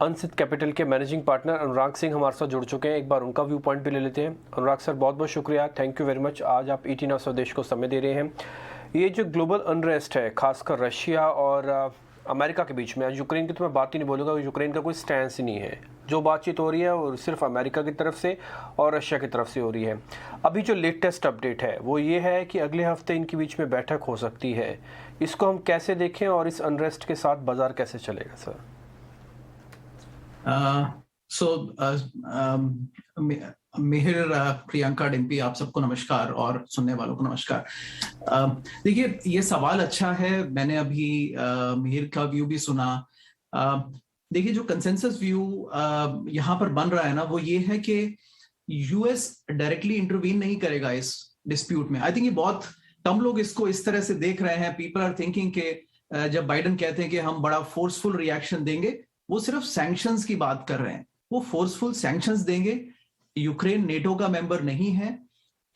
अनसित capital के managing partner Anurag Singh हमारे साथ जुड़ चुके हैं। एक बार उनका व्यू पॉइंट भी ले लेते हैं। अनुराग सर, बहुत बहुत शुक्रिया, थैंक यू वेरी मच। आज आप ET नाउ स्वदेश को समय दे रहे हैं। ये जो ग्लोबल अनरेस्ट है, खासकर रशिया और अमेरिका के बीच में, आज यूक्रेन की तो मैं बात ही नहीं बोलूँगा, यूक्रेन का कोई स्टैंड ही नहीं है। जो बातचीत हो रही है वो सिर्फ अमेरिका की तरफ से और रशिया की तरफ से हो रही है। अभी जो लेटेस्ट अपडेट है वो ये है कि अगले हफ्ते इनके बीच में बैठक हो सकती है। इसको हम कैसे देखें और इस अनरेस्ट के साथ बाजार कैसे चलेगा सर? मिहिर, प्रियंका, डिम्पी, आप सबको नमस्कार और सुनने वालों को नमस्कार। देखिए, ये सवाल अच्छा है। मैंने अभी मिहिर का व्यू भी सुना। देखिए, जो कंसेंसस व्यू यहाँ पर बन रहा है ना, वो ये है कि यूएस डायरेक्टली इंटरवीन नहीं करेगा इस डिस्प्यूट में। आई थिंक ये बहुत कम लोग इसको इस तरह से देख रहे हैं। पीपल आर थिंकिंग के जब बाइडेन कहते हैं कि हम बड़ा फोर्सफुल रिएक्शन देंगे, वो सिर्फ सैंक्शंस की बात कर रहे हैं। वो फोर्सफुल सैंक्शंस देंगे। यूक्रेन नेटो का मेंबर नहीं है,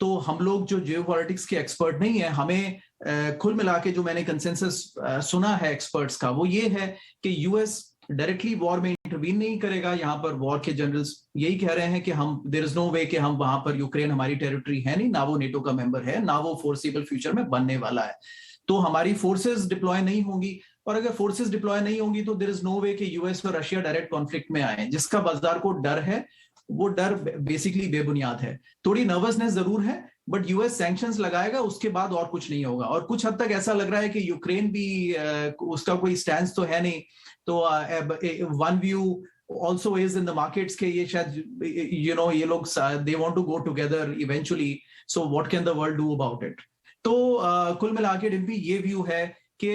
तो हम लोग जो जियोपॉलिटिक्स के एक्सपर्ट नहीं है, हमें कुल मिला के जो मैंने कंसेंसस सुना है एक्सपर्ट्स का, वो ये है कि यूएस डायरेक्टली वॉर में इंटरवीन नहीं करेगा। यहाँ पर वॉर के जनरल्स यही कह रहे हैं कि हम देयर इज नो वे कि हम वहां पर, यूक्रेन हमारी टेरिटरी है नहीं, ना वो नेटो का मेंबर है, ना वो फोर्सेबल फ्यूचर में बनने वाला है, तो हमारी फोर्सेस डिप्लॉय नहीं होंगी। और अगर फोर्सेस डिप्लॉय नहीं होंगी तो देयर इज नो वे कि यूएस और रशिया डायरेक्ट कॉन्फ्लिक्ट में आए। जिसका बाजार को डर है, वो डर बेसिकली बेबुनियाद है। थोड़ी नर्वसनेस जरूर है, बट यूएस सैंक्शंस लगाएगा, उसके बाद और कुछ नहीं होगा। और कुछ हद तक ऐसा लग रहा है कि यूक्रेन भी उसका कोई स्टैंड तो है नहीं। तो one view also is in the markets के ये शायद ये लोग they want to go together eventually, so what can the world do about it? तो कुल मिला के डिम्पी ये व्यू है कि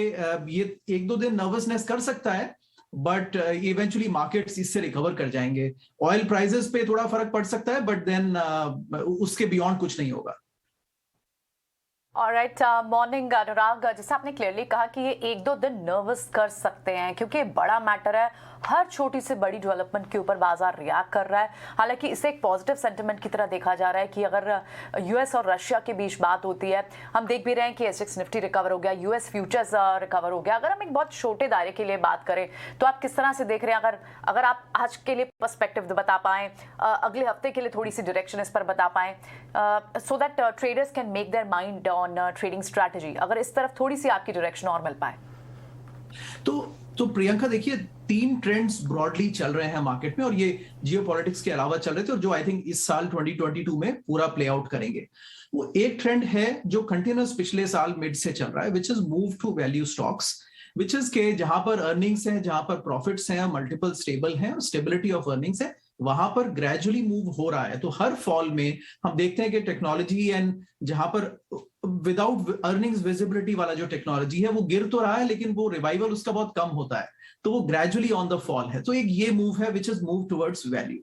ये एक दो दिन नर्वसनेस कर सकता है, बट इवेंचुअली मार्केट्स इससे रिकवर कर जाएंगे। ऑयल प्राइसेस पे थोड़ा फर्क पड़ सकता है, बट देन उसके बियॉन्ड कुछ नहीं होगा। ऑलराइट, मॉर्निंग अनुराग। जैसे आपने क्लियरली कहा कि ये एक दो दिन नर्वस कर सकते हैं क्योंकि बड़ा मैटर है, हर छोटी से बड़ी डेवलपमेंट के ऊपर बाजार रिएक्ट कर रहा है। हालांकि इसे एक पॉजिटिव सेंटिमेंट की तरह देखा जा रहा है कि अगर यूएस और रशिया के बीच बात होती है, हम देख भी रहे हैं कि SX निफ्टी रिकवर हो गया, यूएस फ्यूचर्स रिकवर हो गया। अगर हम एक बहुत छोटे दायरे के लिए बात करें तो आप किस तरह से देख रहे हैं? अगर आप आज के लिए पर्सपेक्टिव बता पाएं, अगले हफ्ते के लिए थोड़ी सी डायरेक्शन इस पर बता पाएं, so that traders can make their mind on trading strategy. अगर इस तरफ थोड़ी सी आपकी डायरेक्शन और मिल पाए तो प्रियंका, देखिए, तीन ट्रेंड्स ब्रॉडली चल रहे हैं मार्केट में, और ये जियोपॉलिटिक्स के अलावा चल रहे थे, और जो आई थिंक इस साल 2022 में पूरा प्ले आउट करेंगे। वो एक ट्रेंड है जो कंटिन्यूस पिछले साल मिड से चल रहा है, which is move to value stocks, which is के जहां पर अर्निंग्स है, जहां पर प्रॉफिट्स हैं, मल्टीपल स्टेबल हैं और स्टेबिलिटी ऑफ अर्निंग्स है, वहां पर ग्रेजुअली मूव हो रहा है। तो हर फॉल में हम देखते हैं कि टेक्नोलॉजी एंड जहां पर विदाउट अर्निंग्स विजिबिलिटी वाला जो टेक्नोलॉजी है वो गिर तो रहा है, लेकिन वो रिवाइवल उसका बहुत कम होता है, तो वो ग्रेजुअली ऑन द फॉल है। तो एक ये मूव है which is move towards value.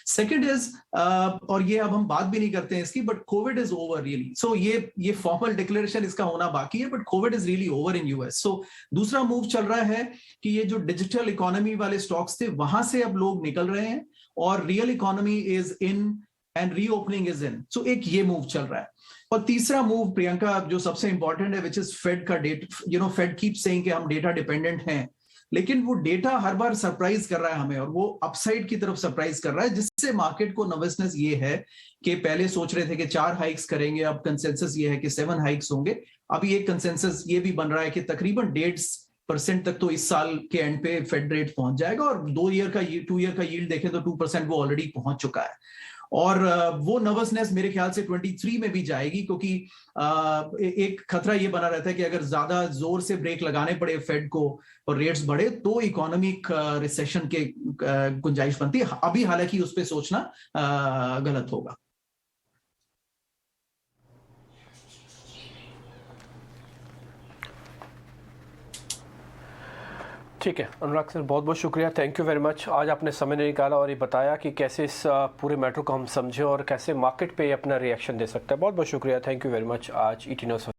Second is, और ये अब हम बात भी नहीं करते हैं इसकी, but Covid is over really. So ये फॉर्मल डिक्लेरेशन इसका होना बाकी है, but Covid is really over in US. So दूसरा मूव चल रहा है कि ये जो डिजिटल इकोनॉमी वाले स्टॉक्स थे, वहां से अब लोग निकल रहे हैं और real economy is in and reopening is in. So एक ये मूव चल रहा है। और तीसरा मूव, प्रियंका, जो सबसे इंपॉर्टेंट है, विच इज फेड का डेटा। फेड कीप सेइंग कि हम डेटा डिपेंडेंट हैं, लेकिन वो डेटा हर बार सरप्राइज कर रहा है हमें, और वो अपसाइड की तरफ सरप्राइज कर रहा है, जिससे मार्केट को नर्वसनेस ये है कि पहले सोच रहे थे कि 4 हाइक्स करेंगे, अब कंसेंसस ये है कि 7 हाइक्स होंगे। अभी एक कंसेंसस ये भी बन रहा है कि तकरीबन 1.5% तक तो इस साल के एंड पे फेड रेट पहुंच जाएगा, और 2 ईयर का यील्ड देखें तो 2% वो ऑलरेडी पहुंच चुका है। और वो नर्वसनेस मेरे ख्याल से 23 में भी जाएगी, क्योंकि एक खतरा ये बना रहता है कि अगर ज्यादा जोर से ब्रेक लगाने पड़े फेड को और रेट्स बढ़े तो इकोनॉमिक रिसेशन के गुंजाइश बनती है। अभी हालांकि उस पर सोचना गलत होगा। ठीक है अनुराग सर, बहुत बहुत शुक्रिया, थैंक यू वेरी मच। आज आपने समय निकाला और ये बताया कि कैसे इस पूरे मैटर को हम समझें और कैसे मार्केट पे अपना रिएक्शन दे सकते हैं। बहुत बहुत शुक्रिया, थैंक यू वेरी मच। आज ET नाउ